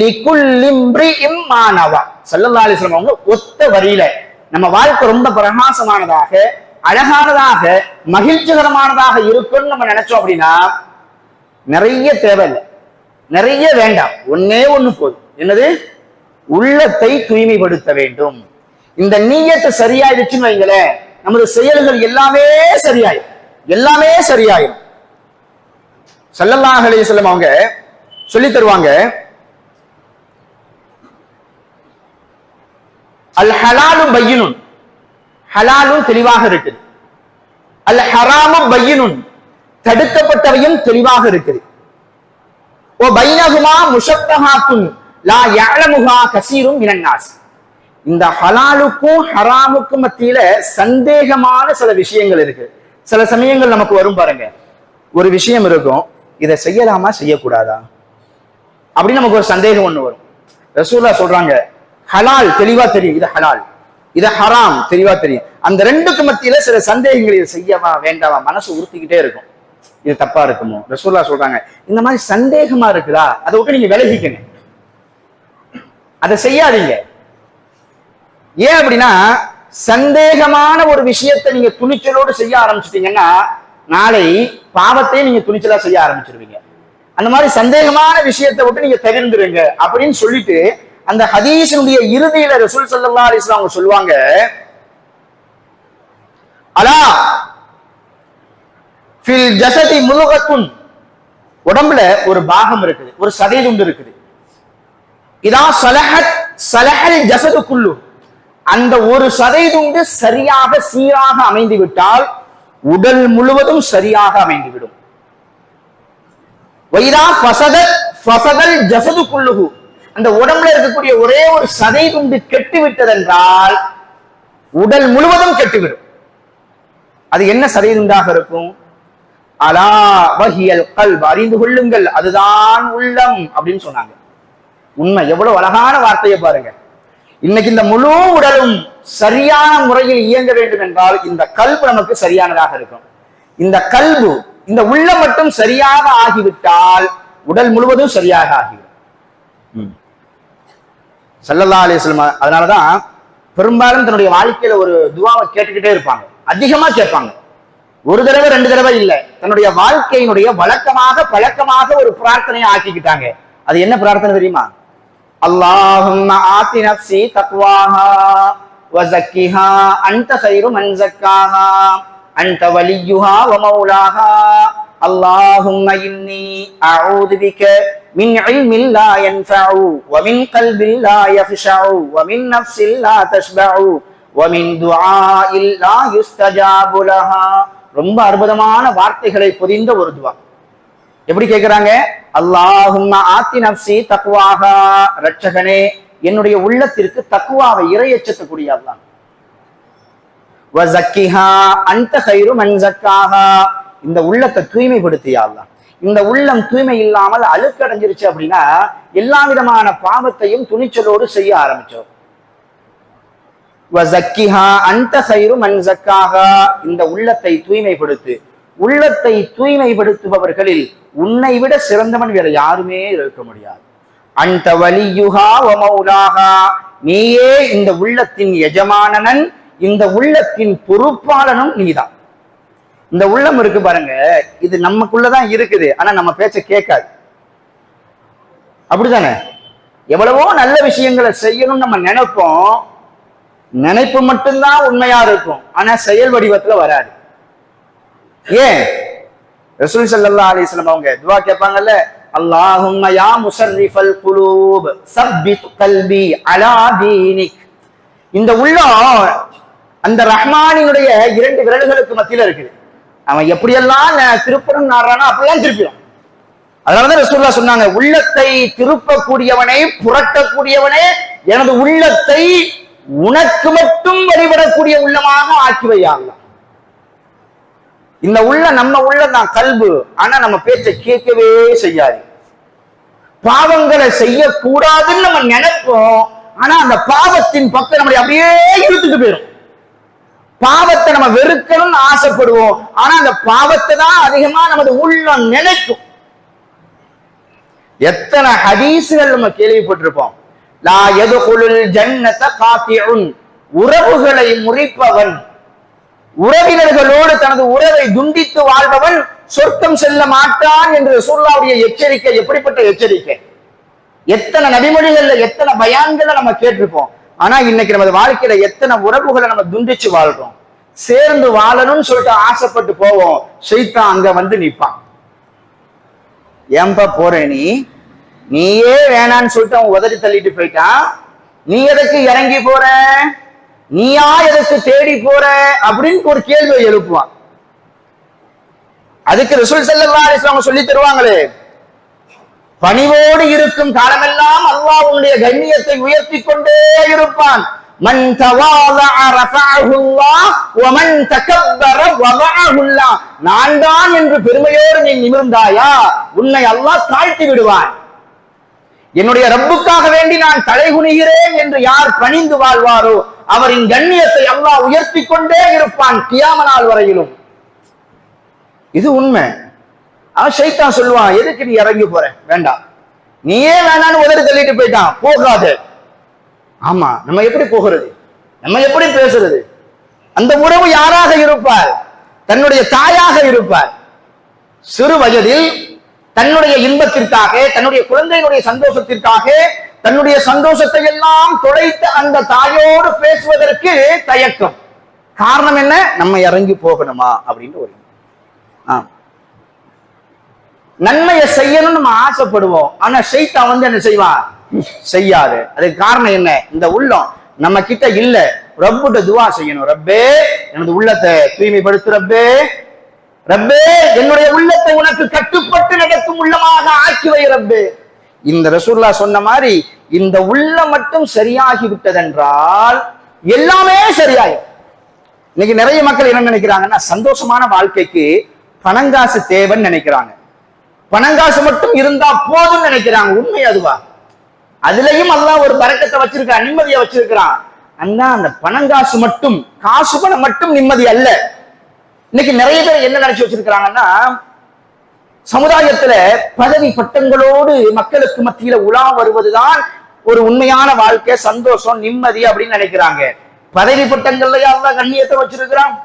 லிகுல்லி இம்ரிஇம் மா நவா. ஸல்லல்லாஹு அலைஹி வஸல்லம் அவங்க ஒத்த வரியில நம்ம வாழ்க்கை ரொம்ப பிரகாசமானதாக அழகானதாக மகிழ்ச்சிகரமானதாக இருக்குன்னு நம்ம நினைச்சோம் அப்படின்னா நிறைய தேவையில்லை, நிறைய வேண்டாம், ஒன்னே ஒண்ணு போதும். என்னது? உள்ளத்தை தூய்மைப்படுத்த வேண்டும். இந்த நீயத்தை சரியாயிடுச்சுன்னு வைங்களேன், நமது செயல்கள் எல்லாமே சரியாயிடும், எல்லாமே சரியாயிடும். ஸல்லல்லாஹு அலைஹி வஸல்லம் அவங்க சொல்லி தருவாங்க, அல் ஹலாலு பையினுன், ஹலாலும் தெளிவாக இருக்குது, அல் ஹராமு பையினுன், தடுக்கப்பட்டவையும் தெளிவாக இருக்குது, ஓ பைனஹுமா முஷப்பஹாத்துன் லா யஅலமுஹா கஸீரும் மினன் நாஸ். இந்த ஹலாலுக்கும் ஹராமுக்கும் மத்தியில சந்தேகமான சில விஷயங்கள் இருக்கு. சில சமயங்கள் நமக்கு வரும் பாருங்க, ஒரு விஷயம் இருக்கும், இதை செய்யலாமா செய்யக்கூடாதா அப்படின்னு நமக்கு ஒரு சந்தேகம் ஒண்ணு வரும். ரசூலுல்லாஹ் சொல்றாங்க, ஹலால் தெளிவா தெரியும், இது ஹலால், இது ஹராம் தெளிவா தெரியும், அந்த ரெண்டுக்கு மத்தியில சில சந்தேகங்கள், இதை செய்யவா வேண்டாமா மனசு உறுத்திக்கிட்டே இருக்கும், இது தப்பா இருக்குமோ. ரசூலுல்லாஹ் சொல்றாங்க, இந்த மாதிரி சந்தேகமா இருக்குதா, அதை விட்டு நீங்க விலகிக்கங்க, அதை செய்யாதீங்க. ஏன் அப்படின்னா, சந்தேகமான ஒரு விஷயத்தை நீங்க துணிச்சலோடு செய்ய ஆரம்பிச்சிட்டீங்கன்னா நாளை பாவத்தை நீங்க துணிச்சலா செய்ய ஆரம்பிச்சிருவீங்க. அந்த மாதிரி சந்தேகமான விஷயத்தை விட்டு நீங்க தவிர்ந்துருங்க அப்படின்னு சொல்லிட்டு அந்த ஹதீஸினுடைய இறுதியில ரசூல் ஸல்லல்லாஹு அலைஹி வஸல்லம் அவங்க சொல்லுவாங்க, அலா ஃபில் ஜஸதி முதுகத்துன், உடம்புல ஒரு பாகம் இருக்குது, ஒரு சதை துண்டு இருக்குது, இதா ஸலஹத் ஸலஹல் ஜஸது குல்லு, அந்த ஒரு சதை துண்டு சரியாக சீராக அமைந்து விட்டால் உடல் முழுவதும் சரியாக அமைந்துவிடும். வைதா ஃபஸதத் ஃபஸதல் ஜஸது குல்லுஹு, அந்த உடம்புல இருக்கக்கூடிய ஒரே ஒரு சதை துண்டு கெட்டு விட்டதென்றால் உடல் முழுவதும் கெட்டுவிடும். அது என்ன சதை துண்டாக இருக்கும்? அலா வஹியல் கல்ப், அறிந்து கொள்ளுங்கள், அதுதான் உள்ளம் அப்படின்னு சொன்னாங்க. உண்மை, எவ்வளவு அழகான வார்த்தையை பாருங்க. இன்னைக்கு இந்த முழு உடலும் சரியான முறையில் இயங்க வேண்டும் என்றால் இந்த கல்பு நமக்கு சரியானதாக இருக்கும். இந்த கல்பு, இந்த உள்ளம் மட்டும் சரியாக ஆகிவிட்டால் உடல் முழுவதும் சரியாக ஆகிவிடும். ஸல்லல்லாஹு அலைஹி வஸல்லம் அதனாலதான் பெரும்பாலும் தன்னுடைய வாழ்க்கையில ஒரு துஆவை கேட்டுக்கிட்டே இருப்பாங்க, அதிகமா கேட்பாங்க, ஒரு தடவை ரெண்டு தடவை இல்லை, தன்னுடைய வாழ்க்கையினுடைய வழக்கமாக பழக்கமாக ஒரு பிரார்த்தனையை ஆக்கிக்கிட்டாங்க. அது என்ன பிரார்த்தனை தெரியுமா? அல்லாஹும்ம ஆத்தி நஃப்ஸி தக்வாஹா வஸக்கிஹா அன்த கைரு மன் ஸக்காஹா அன்த வலியுஹா வ மௌலாஹா அல்லாஹும்ம இன்னி அஊது பிக மின் இல்மின் லா யன்ஃபஉ வ மின் கல்பின் லா யஃஷஉ வ மின் நஃப்ஸின் லா தஷ்பஉ வ மின் துஆஇன் லா யுஸ்தஜாபு லஹா. ரொம்ப அற்புதமான வார்த்தைகளை பொதிந்த ஒரு துஆ. எப்படி கேட்கிறாங்க? அல்லாஹும்ம ஆத்தி நஃப்ஸி தக்வாஹா, ரட்சகனே என்னுடைய உள்ளத்திற்கு தக்வாவை, இறையச்சத்தை கூடிய அல்லாஹ். வ ஸக்கிஹா அன்த கைரு மன் ஸக்காஹா, இந்த உள்ளத்தை தூய்மைப்படுத்தியா அல்லாஹ். இந்த உள்ளம் தூய்மை இல்லாமல் அழுக்கடைஞ்சிருச்சு அப்படின்னா எல்லா விதமான பாவத்தையும் துணிச்சலோடு செய்ய ஆரம்பிச்சோம். வ ஸக்கிஹா அன்த கைரு மன் ஸக்காஹா, இந்த உள்ளத்தை தூய்மைப்படுத்து, உள்ளத்தை தூய்மைப்படுத்துபவர்களில் உன்னை விட சிறந்தவன் வேற யாருமே இருக்க முடியாது. அன்த வலியுஹா வ மௌலாஹா, நீயே இந்த உள்ளத்தின் எஜமானனன், இந்த உள்ளத்தின் பொறுப்பாளனும் நீதான். இந்த உள்ளம் இருக்கு பாருங்க, இது நமக்குள்ளதான் இருக்குது, ஆனா நம்ம பேச்ச கேட்காது. அப்படித்தானே? எவ்வளவோ நல்ல விஷயங்களை செய்யணும்னு நம்ம நினைப்போம், நினைப்பு மட்டும்தான் உண்மையா இருக்கும், ஆனா செயல் வடிவத்துல வராது. ஏன்? ரசூல் ஸல்லல்லாஹு அலைஹி வஸல்லம் அவங்க துஆ கேட்பாங்கல்ல, அல்லாஹும்ம யா முஸர்ரிஃபல் குலூப் ஸப்பித் கல்பி அலா தீனிக். இந்த உள்ளம் அந்த ரஹ்மானினுடைய 2 விரல்களுக்கு மத்தியில இருக்குது. அவன் எப்படியெல்லாம் திருப்பணும் நாடுறானோ அப்படியெல்லாம் திருப்பிடும். அதனாலதான் ரசூலுல்லாஹ் சொன்னாங்க, உள்ளத்தை திருப்பக்கூடியவனே, புரட்டக்கூடியவனே, எனது உள்ளத்தை உனக்கு மட்டும் வழிபடக்கூடிய உள்ளமாக ஆக்கி வையாங்க. இந்த உள்ள நம்ம உள்ளதான் கல்பு, ஆனா நம்ம பேச்சை கேட்கவே செய்யாது. பாவங்களை செய்யக்கூடாதுன்னு நம்ம நினைப்போம், ஆனா அந்த பாவத்தின் பக்கம் நம்மளை அப்படியே இழுத்துட்டு போயிடும். பாவத்தை நம்ம வெறுக்கணும்னு ஆசைப்படுவோம், ஆனா அந்த பாவத்தை தான் அதிகமா நமது உள்ளம் நினைக்கும். எத்தனை ஹதீஸ்கள் நம்ம கேள்விப்பட்டிருப்போம். லா யதுகுலுல் ஜன்னத காத்திஉன், உறவுகளை முறிப்பவன், உறவினர்களோடு தனது உறவை துண்டித்து வாழ்பவன் சொர்க்கம் செல்ல மாட்டான் என்று ரசூலுல்லாஹ்வுடைய எச்சரிக்கை. எப்படிப்பட்ட எச்சரிக்கை! எத்தனை நபிமொழிகள்ல, எத்தனை பயான்களை நம்ம கேட்டிருப்போம். ஆனா இன்னைக்கு நமது வாழ்க்கையில எத்தனை உறவுகளை நம்ம துண்டிச்சு வாழ்றோம். சேர்ந்து வாழணும்னு சொல்லிட்டு ஆசைப்பட்டு போவோம், ஷைத்தான் அங்க வந்து நிற்பான். ஏன்பா போற நீயே வேணான்னு சொல்லிட்டு அவன் உதறி தள்ளிட்டு போயிட்டான், நீ எதுக்கு இறங்கி போற, நீயா எதுக்கு தேடி போற அப்படின்னு ஒரு கேள்வியை எழுப்புவான். அதுக்கு ரசூல் ஸல்லல்லாஹு அலைஹி வஸல்லம் சொல்லி தருவாங்களே, பணிவோடு இருக்கும் காலமெல்லாம் அல்லாஹ் உன்னுடைய கண்ணியத்தை உயர்த்தி கொண்டே இருப்பான். மன் தவாலஅ ரஃபஅஹு அல்லாஹ் வ மன் தகப்பர வதஅஹு அல்லாஹ். நான் தான் என்று பெருமையோடு நீ நிமிர்ந்தாயா, உன்னை அல்லாஹ் தாழ்த்தி விடுவான். என்னுடைய ரப்புக்காக வேண்டி நான் தலைகுனிகிறேன் என்று யார் பணிந்து வாழ்வாரோ அவரின் கண்ணியத்தை அல்லாஹ் உயர்த்தி கொண்டே இருப்பான் கியாம நாள் வரையிலும். இது உண்மை. அவன் ஷைத்தான் சொல்லுவான், எதுக்கு நீ இறங்கி போற, வேண்டாம், நீயே வேணான்னு உதறி தள்ளிட்டு போயிட்டான், போகாது. ஆமா, நம்ம எப்படி போகிறது, நம்ம எப்படி பேசுறது? அந்த உறவு யாராக இருப்பார்? தன்னுடைய தாயாக இருப்பார். சிறு வயதில் தன்னுடைய இன்பத்திற்காக, தன்னுடைய குழந்தையினுடைய சந்தோஷத்திற்காக தன்னுடைய சந்தோஷத்தை எல்லாம் தொலைத்த அந்த தாயோடு பேசுவதற்கு தயக்கம். காரணம் என்ன? நம்ம இறங்கி போகணுமா அப்படின்னு ஒரு நன்மையை செய்யணும்னு நம்ம ஆசைப்படுவோம், ஆனா ஷைத்தான் வந்து என்ன செய்வான்? செய்யாது. அதுக்கு காரணம் என்ன? இந்த உள்ளம் நம்ம கிட்ட இல்ல. ரப்புட்ட துவா செய்யணும், ரப்பே எனது உள்ளத்தை தூய்மைப்படுத்து, ரப்பே ரப்பே என்னுடைய உள்ளத்தை உனக்கு கட்டுப்பட்டு நடக்கும் உள்ளமாக ஆக்கி வை ரப்பே. இந்த ரசூலுல்லாஹ் சொன்ன மாதிரி இந்த உள்ளம் மட்டும் சரியாகி விட்டதென்றால் எல்லாமே சரியாயும். இன்னைக்கு நிறைய மக்கள் என்ன நினைக்கிறாங்கன்னா, சந்தோஷமான வாழ்க்கைக்கு பணங்காசு தேவைன்னு நினைக்கிறாங்க, பணங்காசு மட்டும் இருந்தா போதும் நினைக்கிறாங்க. உண்மை அதுவா? அதுலயும் அல்லாஹ் ஒரு பரக்கத்தை வச்சிருக்கான், நிம்மதியை வச்சிருக்கிறான். அந்த பணங்காசு மட்டும், காசு பணம் மட்டும் நிம்மதி அல்ல. இன்னைக்கு நிறைய பேர் என்ன நினைச்சு வச்சிருக்கிறாங்கன்னா, சமுதாயத்துல பதவி பட்டங்களோடு மக்களுக்கு மத்தியில உலா வருவதுதான் ஒரு உண்மையான வாழ்க்கை, சந்தோஷம், நிம்மதி அப்படின்னு நினைக்கிறாங்க. பதவி பட்டங்கள்ல அல்லாஹ் கண்ணியத்தை வச்சிருக்கிறான்,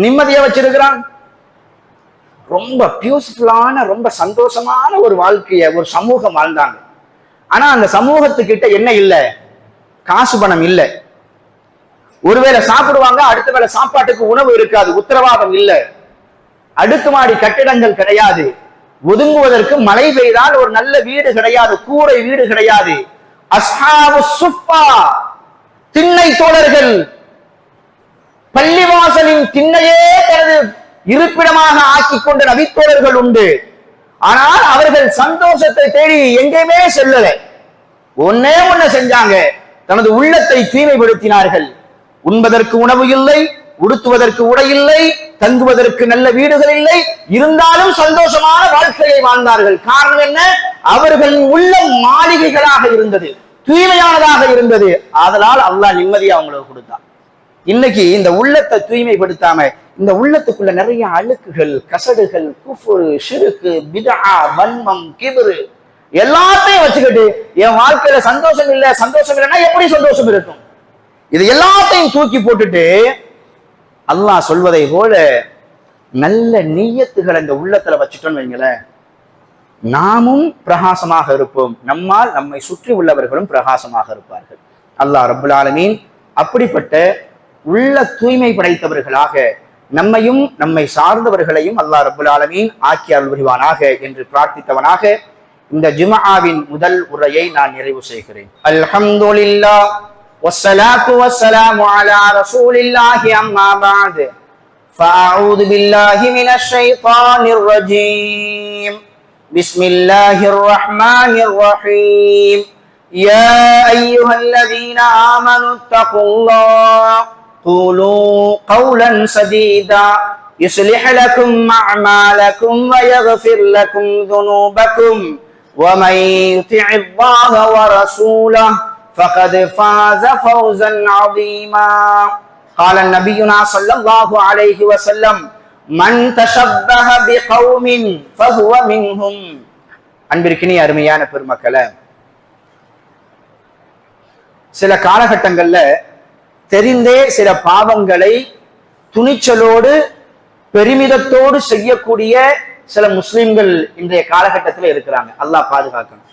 நிம்மதியை வச்சிருக்கிறான். ரொம்ப பியூட்டிஃபுல்லான, ரொம்ப சந்தோஷமான ஒரு வாழ்க்கைய ஒரு சமூகம் வாழ்ந்தாங்க. ஆனா அந்த சமூகத்துக்கிட்ட என்ன இல்லை? காசு பணம் இல்லை. ஒருவேளை சாப்பிடுவாங்க, அடுத்த வேளை சாப்பாட்டுக்கு உணவு இருக்காது, உத்தரவாதம் இல்லை. அடுக்குமாடி கட்டிடங்கள் கிடையாது, ஒதுங்குவதற்கு மழை பெய்தால் ஒரு நல்ல வீடு கிடையாது, கூரை வீடு கிடையாது. அஸ்ஹாபு சுஃபா, திண்ணை தோழர்கள், பள்ளிவாசலின் திண்ணையே தனது இருப்பிடமாக ஆக்கி கொண்ட நபித்தோழர்கள் உண்டு. ஆனால் அவர்கள் சந்தோஷத்தை தேடி எங்கேயுமே செல்லல. ஒன்னே ஒண்ணு செஞ்சாங்க, தனது உள்ளத்தை தூய்மைப்படுத்தினார்கள். உண்பதற்கு உணவு இல்லை, உடுத்துவதற்கு உடை இல்லை, தங்குவதற்கு நல்ல வீடுகள் இல்லை, இருந்தாலும் சந்தோஷமான வாழ்க்கையை வாழ்ந்தார்கள். காரணம் என்ன? அவர்களின் உள்ளம் மாளிகைகளாக இருந்தது, தூய்மையானதாக இருந்தது. அதனால் அல்லாஹ் நிம்மதியை அவங்களுக்கு கொடுத்தான். இன்னைக்கு இந்த உள்ளத்தை தூய்மைப்படுத்தாம இந்த உள்ளத்துக்குள்ள நிறைய அழுக்குகள், கசடுகள், குஃப்ரு, ஷிருக்கு, பிதா, வன்மம், கிப்ரு எல்லாத்தையும் வச்சுக்கிட்டு என் வாழ்க்கையில சந்தோஷம் இல்லைன்னா எப்படி சந்தோஷம் இருக்கும்? இது எல்லாத்தையும் தூக்கி போட்டுட்டு அல்லாஹ் சொல்வதை போல நல்ல நிய்யத்துகளை இந்த உள்ளத்துல வச்சுட்டோன்னு வைங்களேன், நாமும் பிரகாசமாக இருப்போம், நம்மால் நம்மை சுற்றி உள்ளவர்களும் பிரகாசமாக இருப்பார்கள். அல்லாஹ் ரப்புல் ஆலமீன் அப்படிப்பட்ட உள்ள தூய்மை படைத்தவர்களாக நம்மையும் நம்மை சார்ந்தவர்களையும் அல்லாஹ் ரப்புல் ஆலமீன் ஆக்கி அருள் புரிவானாக என்று பிரார்த்தித்தவனாக இந்த ஜும்ஆவின் முதல் உரையை நான் நிறைவு செய்கிறேன். அல்ஹம்துலில்லாஹ் வஸ்ஸலாத்து வஸ்ஸலாமு அலா ரசூலில்லாஹி அம்மா பஅத் ஃபஅஊது பில்லாஹி மினஷ் ஷைத்தானிர் ரஜீம். பிஸ்மில்லாஹிர் ரஹ்மானிர் ரஹீம். யா அய்யுஹல்லதீன ஆமனு தகுல்லாஹ் قولوا قولا سديدا يصلح لكم أعمالكم ويغفر لكم ذنوبكم ومن يطع الله ورسوله فقد فاز فوزا عظيما. قال نبينا صلى الله عليه وسلم من تشبه بقوم فهو منهم. அன்பிற்கினிய அருமையான பெருமக்களே, சில காலகட்டங்கள்ல தெரிந்தே சில பாவங்களை துணிச்சலோடு பெருமிதத்தோடு செய்யக்கூடிய சில முஸ்லிம்கள் இன்றைய காலகட்டத்தில் இருக்கிறாங்க. அல்லாஹ் பாதுகாக்கணும்.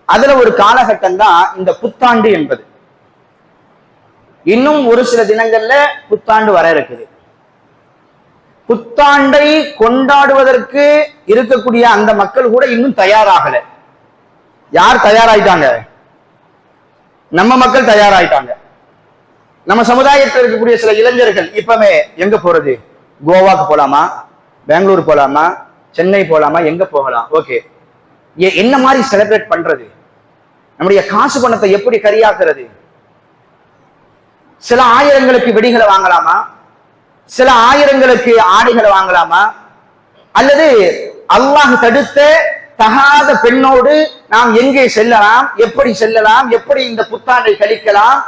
அதுல ஒரு காலகட்டம் தான் இந்த புத்தாண்டு என்பது. இன்னும் ஒரு சில தினங்கள்ல புத்தாண்டு வர இருக்குது. புத்தாண்டை கொண்டாடுவதற்கு இருக்கக்கூடிய அந்த மக்கள் கூட இன்னும் தயாராகல. யார் தயாராயிட்டாங்க? நம்ம மக்கள் தயாராயிட்டாங்க. நம்ம சமுதாயத்தில் இருக்கக்கூடிய சில இளைஞர்கள் இப்பவே எங்க போறது? கோவாக்கு போலாமா, பெங்களூர் போலாமா, சென்னை போலாமா, எங்க போகலாம்? ஓகே, என்ன மாதிரி செலிப்ரேட் பண்றது? நம்முடைய காசு பணத்தை எப்படி கரியாக்குறது? சில ஆயிரங்களுக்கு வெடிகளை வாங்கலாமா, சில ஆயிரங்களுக்கு ஆடைகளை வாங்கலாமா, அல்லது அல்லாஹ் தடுத்த தகாத பெண்ணோடு நாம் எங்கே செல்லலாம், எப்படி செல்லலாம், எப்படி இந்த புத்தாண்டை கழிக்கலாம்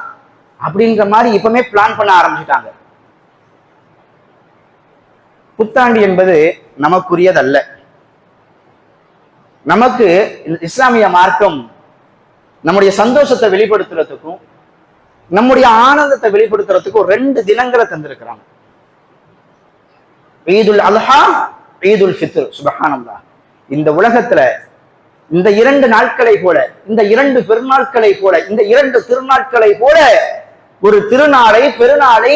அப்படின்ற மாதிரி இப்பவுமே பிளான் பண்ண ஆரம்பிச்சுட்டாங்க. புத்தாண்டு என்பது நமக்குரியதல்ல. நமக்கு இஸ்லாமிய மார்க்கம் நம்முடைய சந்தோஷத்தை வெளிப்படுத்துறதுக்கும் நம்முடைய ஆனந்தத்தை வெளிப்படுத்துறதுக்கும் 2 தினங்களை தந்திருக்கிறாங்க. ஈதுல் அல்ஹா, ஈதுல் ஃபித்ர். சுப்ஹானல்லாஹ். இந்த உலகத்துல இந்த 2 நாட்களை போல, இந்த 2 பெருநாட்களை போல, இந்த 2 திருநாட்களை போல ஒரு திருநாளை, பெருநாளை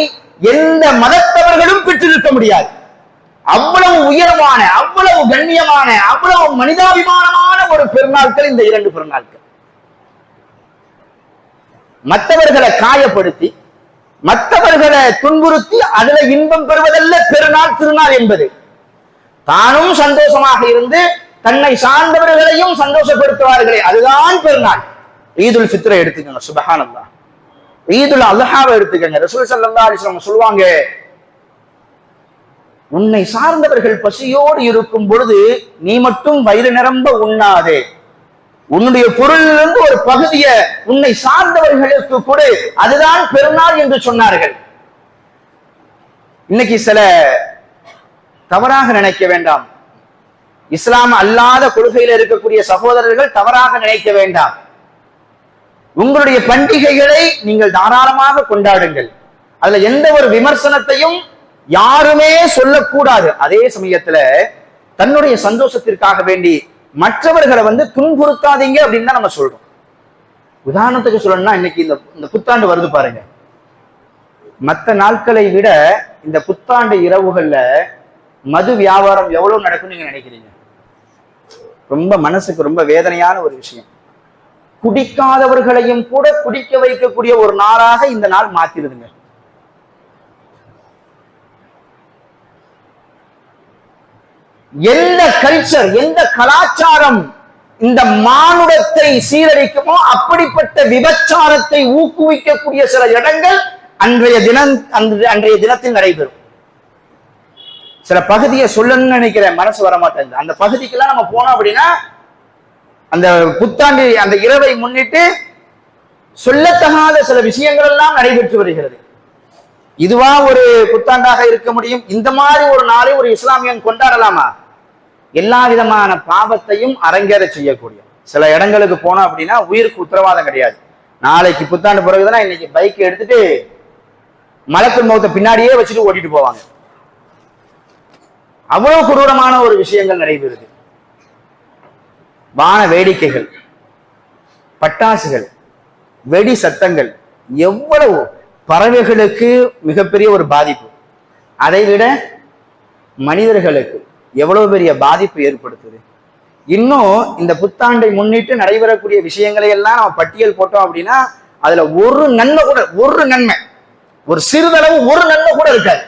எந்த மதத்தவர்களும் பெற்றிருக்க முடியாது. அவ்வளவு உயரமான, அவ்வளவு கண்ணியமான, அவ்வளவு மனிதாபிமானமான ஒரு பெருநாட்கள் இந்த 2 பெருநாட்கள். மற்றவர்களை காயப்படுத்தி, மற்றவர்களை துன்புறுத்தி அதுல இன்பம் பெறுவதல்ல பெருநாள், திருநாள் என்பது. தானும் சந்தோஷமாக இருந்து தன்னை சார்ந்தவர்களையும் சந்தோஷப்படுத்துவார்களே, அதுதான் பெருநாள். ஈதுல் ஃபித்ரை எடுத்துக்கோங்க. சுப்ஹானல்லாஹ். ஈதுல் அல்ஹாவை எடுத்துக்கங்க. ரசூல் ஸல்லல்லாஹு அலைஹி வஸல்லம் சொல்லுவாங்க, உன்னை சார்ந்தவர்கள் பசியோடு இருக்கும் பொழுது நீ மட்டும் வயிறு நிரம்ப உண்ணாதே, உன்னுடைய பொருளிலிருந்து ஒரு பகுதியை உன்னை சார்ந்தவர்களுக்கு கொடு, அதுதான் பெருநாள் என்று சொன்னார்கள். இன்னைக்கு சில தவறாக நினைக்க வேண்டாம், இஸ்லாம் அல்லாத கொள்கையில் இருக்கக்கூடிய சகோதரர்கள் தவறாக நினைக்க வேண்டாம். உங்களுடைய பண்டிகைகளை நீங்கள் தாராளமாக கொண்டாடுங்கள். அதுல எந்த ஒரு விமர்சனத்தையும் யாருமே சொல்லக்கூடாது. அதே சமயத்துல தன்னுடைய சந்தோஷத்திற்காக வேண்டி மற்றவர்களை துன்புறுத்தாதீங்க அப்படின்னு தான் நம்ம சொல்றோம். உதாரணத்துக்கு சொல்லணும்னா, இன்னைக்கு இந்த புத்தாண்டு வருது பாருங்க. மற்ற நாட்களை விட இந்த புத்தாண்டு இரவுகள்ல மது வியாபாரம் எவ்வளவு நடக்கும் நீங்க நினைக்கிறீங்க? ரொம்ப மனசுக்கு ரொம்ப வேதனையான ஒரு விஷயம். குடிக்காதவர்களையும் கூட குடிக்க வைக்கக்கூடிய ஒரு நாளாக இந்த நாள் மாத்திருதுங்க. எந்த கல்ச்சர், எந்த கலாச்சாரம் இந்த மானுடத்தை சீரழிக்குமோ அப்படிப்பட்ட விபச்சாரத்தை ஊக்குவிக்கக்கூடிய சில இடங்கள் அன்றைய தினத்தில் நடைபெறும். சில பகுதியை சொல்லணும்னு நினைக்கிறேன், மனசு வர மாட்டேங்குது. அந்த பகுதிக்கெல்லாம் நம்ம போனோம் அப்படின்னா அந்த புத்தாண்டு அந்த இரவை முன்னிட்டு சொல்லத்தகாத சில விஷயங்கள் எல்லாம் நடைபெற்று வருகிறது. இதுவா ஒரு புத்தாண்டாக இருக்க முடியும்? இந்த மாதிரி ஒரு நாளை ஒரு இஸ்லாமியன் கொண்டாடலாமா? எல்லா விதமான பாவத்தையும் அரங்கேற செய்யக்கூடிய சில இடங்களுக்கு போனோம் அப்படின்னா உயிருக்கு உத்தரவாதம் கிடையாது. நாளைக்கு புத்தாண்டு பிறகுதான் இன்னைக்கு பைக் எடுத்துட்டு மலக்கு மௌத்தை பின்னாடியே வச்சுட்டு ஓட்டிட்டு போவாங்க. அவ்வளவு கொடூரமான ஒரு விஷயங்கள் நடைபெறுது. வான வேடிக்கைகள், பட்டாசுகள், வெடி சத்தங்கள், எவ்வளவு பறவைகளுக்கு மிகப்பெரிய ஒரு பாதிப்பு. அதை விட மனிதர்களுக்கு எவ்வளவு பெரிய பாதிப்பு ஏற்படுத்துது. இன்னும் இந்த புத்தாண்டை முன்னிட்டு நடைபெறக்கூடிய விஷயங்களை எல்லாம் நம்ம பட்டியல் போட்டோம் அப்படின்னா அதுல ஒரு நன்மை ஒரு சிறிதளவு ஒரு நன்மை கூட இருக்காது.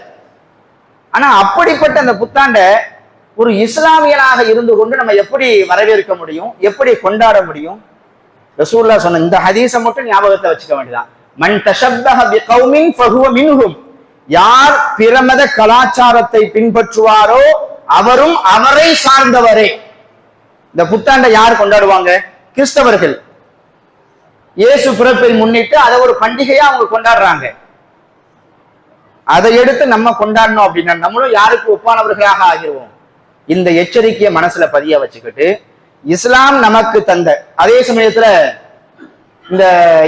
ஆனா அப்படிப்பட்ட அந்த புத்தாண்டை ஒரு இஸ்லாமியனாக இருந்து கொண்டு நம்ம எப்படி வரவேற்க முடியும், எப்படி கொண்டாட முடியும்? ரசூலுல்லாஹ் சொன்ன இந்த ஹதீஸை மட்டும் ஞாபகத்தை வச்சுக்க வேண்டியதான். மன் தஷப்பஹ பிகௌமின் ஃபஹுவ மின்ஹும். யார் பிரமத கலாச்சாரத்தை பின்பற்றுவாரோ அவரும் அவரை சார்ந்தவரே. இந்த புத்தாண்டை யார் கொண்டாடுவாங்க? கிறிஸ்தவர்கள். இயேசு பிறப்பை முன்னிட்டு அதை ஒரு பண்டிகையா அவங்க கொண்டாடுறாங்க. அதை எடுத்து நம்ம கொண்டாடணும் அப்படின்னா நம்மளும் யாருக்கு ஒப்பானவர்களாக ஆகிருவோம். இந்த எச்சரிக்கையை மனசுல பதிய வச்சுக்கிட்டு இஸ்லாம் நமக்கு தந்த அதே சமயத்துல இந்த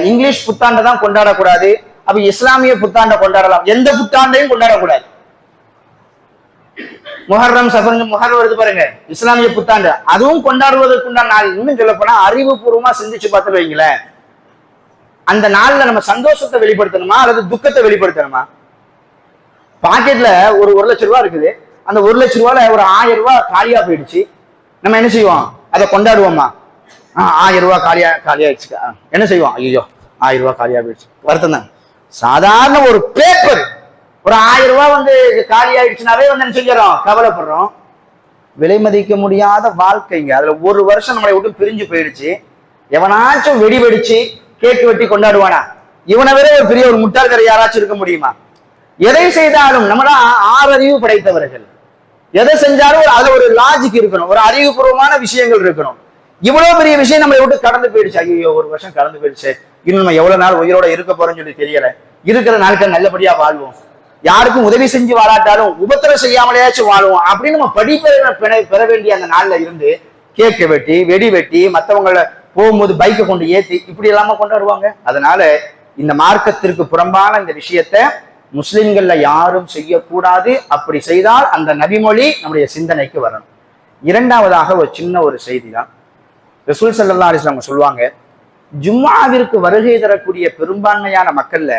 இங்கிலீஷ் புத்தாண்டை தான் கொண்டாடக்கூடாது, அப்ப இஸ்லாமிய புத்தாண்டை கொண்டாடலாம். எந்த புத்தாண்டையும் கொண்டாடக்கூடாது. முஹர்ரம் சஃபர் முஹர்ரம் வருது பாருங்க, இஸ்லாமிய புத்தாண்டு, அதுவும் கொண்டாடுவதற்குண்டான நாள். இன்னும் சொல்ல போனா அறிவுபூர்வமா சிந்திச்சு பார்த்து வைங்களேன், அந்த நாள்ல நம்ம சந்தோஷத்தை வெளிப்படுத்தணுமா அல்லது துக்கத்தை வெளிப்படுத்தணுமா? பாக்கெட்ல ஒரு 1 லட்சம் ரூபாய் இருக்குது, அந்த 1 லட்சம் ரூபாயில ஒரு 1000 ரூபாய் காலியா போயிடுச்சு. நம்ம என்ன செய்வோம்? அதை கொண்டாடுவோமா? 1000 ரூபாய் காலியாயிடுச்சு. என்ன செய்வோம்? ஐயோ 1000 ரூபாய் காலியா போயிடுச்சு, வருத்தம் தான். சாதாரண ஒரு பேப்பர் ஒரு 1000 ரூபாய் வந்து காலி ஆயிடுச்சுனாவே வந்து என்ன செஞ்சிடறோம்? கவலைப்படுறோம். விலை மதிக்க முடியாத வாழ்க்கைங்க. அதுல 1 வருஷம் நம்மளை விட்டு பிரிஞ்சு போயிடுச்சு. எவனாச்சும் வெடி வெடிச்சு கேக்கு வெட்டி கொண்டாடுவானா? இவனை விட ஒரு பெரிய ஒரு முட்டாள்கரை யாராச்சும் இருக்க முடியுமா? எதை செய்தாலும் நம்மளாம் 6 அறிவு படைத்தவர்கள். எதை செஞ்சாலும் அதுல ஒரு லாஜிக் இருக்கணும், ஒரு அறிவுபூர்வமான விஷயங்கள் இருக்கணும். இவ்வளவு பெரிய விஷயம் நம்மளை விட்டு கடந்து போயிடுச்சு. ஐயோ 1 வருஷம் கடந்து போயிடுச்சு, இன்னும் நம்ம எவ்வளவு நாள் உயிரோட இருக்க போறோம்னு சொல்லி தெரியல. இருக்கிற நாட்கள் நல்லபடியா வாழ்வோம், யாருக்கும் உதவி செஞ்சு வாழாட்டாலும் உபத்திரம் செய்யாமலேயாச்சும் வாழ்வோம் அப்படின்னு நம்ம படிப்பை பெற வேண்டிய அந்த நாள்ல இருந்து கேக்கை வெட்டி வெடி வெட்டி மற்றவங்கள போகும்போது பைக்கை கொண்டு ஏத்தி இப்படி இல்லாம கொண்டாடுவாங்க. அதனால இந்த மார்க்கத்திற்கு புறம்பான இந்த விஷயத்த முஸ்லிம்கள்ல யாரும் செய்யக்கூடாது. அப்படி செய்தால் அந்த நபிமொழி நம்முடைய சிந்தனைக்கு வரணும். இரண்டாவதாக ஒரு சின்ன ஒரு செய்தி தான். ரசூல் ஸல்லல்லாஹு அலைஹி வஸல்லம் சொல்லுவாங்க, ஜும்மாவிற்கு வருகை தரக்கூடிய பெரும்பான்மையான மக்கள்ல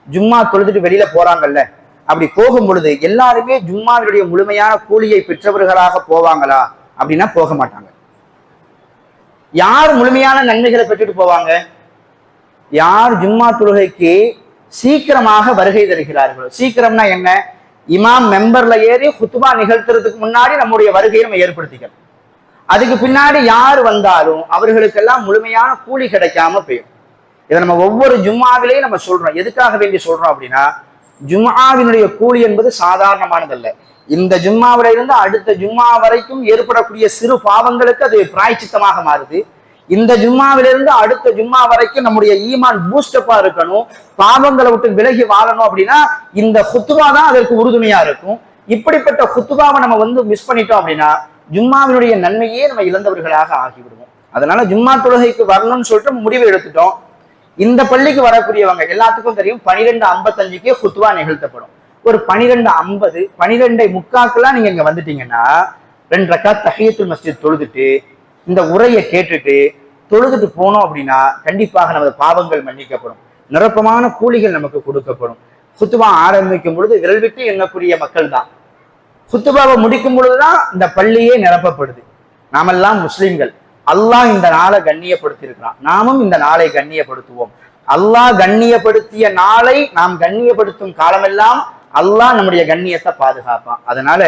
ஜும்மா தொழுதுட்டு வெளியில போறாங்கல்ல, அப்படி போகும் பொழுது எல்லாருமே ஜும்மாவினுடைய முழுமையான கூலியை பெற்றவர்களாக போவாங்களா அப்படின்னா போக மாட்டாங்க. யார் முழுமையான நன்மைகளை பெற்றுட்டு போவாங்க? யார் ஜும்மா தொழுகைக்கு சீக்கிரமாக வருகை தருகிறார்களோ. சீக்கிரம்னா என்ன? இமாம் மெம்பர்ல ஏறி குத்துபா நிகழ்த்துறதுக்கு முன்னாடி நம்முடைய வருகையை நம்ம ஏற்படுத்திக்கணும். அதுக்கு பின்னாடி யார் வந்தாலும் அவர்களுக்கெல்லாம் முழுமையான கூலி கிடைக்காம போயிடும். இதை நம்ம ஒவ்வொரு ஜும்மாவிலையும் நம்ம சொல்றோம். எதுக்காக வேண்டி சொல்றோம் அப்படின்னா, ஜும்மாவினுடைய கூலி என்பது சாதாரணமானதல்ல. இந்த ஜும்மாவில இருந்து அடுத்த ஜும்மா வரைக்கும் ஏற்படக்கூடிய சிறு பாவங்களுக்கு அது பிராய்ச்சித்தமாக மாறுது. இந்த ஜும்மாவிலிருந்து அடுத்த ஜும்மா வரைக்கும் நம்முடைய ஈமான் பூஸ்டப்பா இருக்கணும், பாவங்களை விட்டு விலகி வாழணும் அப்படின்னா இந்த குத்துபா தான் அதற்கு உறுதுணையா இருக்கும். இப்படிப்பட்ட குத்துபாவை நம்ம வந்து மிஸ் பண்ணிட்டோம் அப்படின்னா ஜும்மாவினுடைய நன்மையே நம்ம இழந்தவர்களாக ஆகிவிடுவோம். அதனால ஜும்மா தொழுகைக்கு வரணும்னு சொல்லிட்டு முடிவு எடுத்துட்டோம். இந்த பள்ளிக்கு வரக்கூடியவங்க எல்லாத்துக்கும் தெரியும் 12:55 குத்துபா நிகழ்த்தப்படும். ஒரு 12:50 12:45 நீங்க இங்க வந்துட்டீங்கன்னா 2 ரக்காத் தஹியத்துல் மஸ்ஜித் தொழுதுட்டு இந்த உரையை கேட்டுட்டு தொழுதுட்டு போனோம் அப்படின்னா கண்டிப்பாக நமது பாவங்கள் மன்னிக்கப்படும், நிரப்பமான கூலிகள் நமக்கு கொடுக்கப்படும். குத்துபா ஆரம்பிக்கும் பொழுது விரல் விட்டு எண்ணக்கூடிய மக்கள் தான். குத்துபாவை முடிக்கும் பொழுதுதான் இந்த பள்ளியே நிரப்பப்படுது. நாமெல்லாம் முஸ்லிம்கள். அல்லாஹ் இந்த நாளை கண்ணியப்படுத்தி இருக்கிறான், நாமும் இந்த நாளை கண்ணியப்படுத்துவோம். அல்லாஹ் கண்ணியப்படுத்திய நாளை நாம் கண்ணியப்படுத்தும் காலமெல்லாம் அல்லாஹ் நம்முடைய கண்ணியத்தை பாதுகாப்பான். அதனால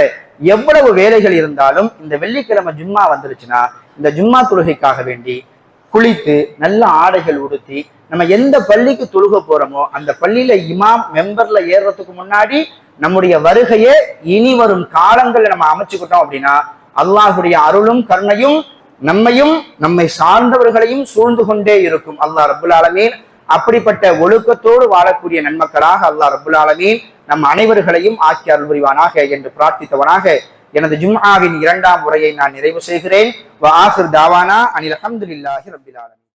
எவ்வளவு வேலைகள் இருந்தாலும் இந்த வெள்ளிக்கிழமை ஜும்மா வந்துருச்சுன்னா இந்த ஜும்மா தொழுகைக்காக வேண்டி குளித்து நல்ல ஆடைகள் உடுத்தி நம்ம எந்த பள்ளிக்கு தொழுக போறோமோ அந்த பள்ளியில இமாம் மெம்பர்ல ஏறுறதுக்கு முன்னாடி நம்முடைய வருகையை இனி வரும் காலங்கள்ல நம்ம அமைச்சுக்கிட்டோம் அப்படின்னா அல்லாஹுடைய அருளும் கருணையும் நம்மையும் நம்மை சார்ந்தவர்களையும் சூழ்ந்து கொண்டே இருக்கும். அல்லாஹ் ரப்புல் ஆலமீன் அப்படிப்பட்ட ஒழுக்கத்தோடு வாழக்கூடிய நன்மக்களாக அல்லாஹ் ரப்புல் ஆலமீன் நம் அனைவர்களையும் ஆக்கி அருள் புரிவானாக என்று பிரார்த்தித்தவனாக எனது ஜும்ஆவின் 2ஆம் உரையை நான் நிறைவு செய்கிறேன். வ ஆகிர் தாவானா அனில் ஹம்துலில்லாஹி ரப்பில் ஆலமீன்.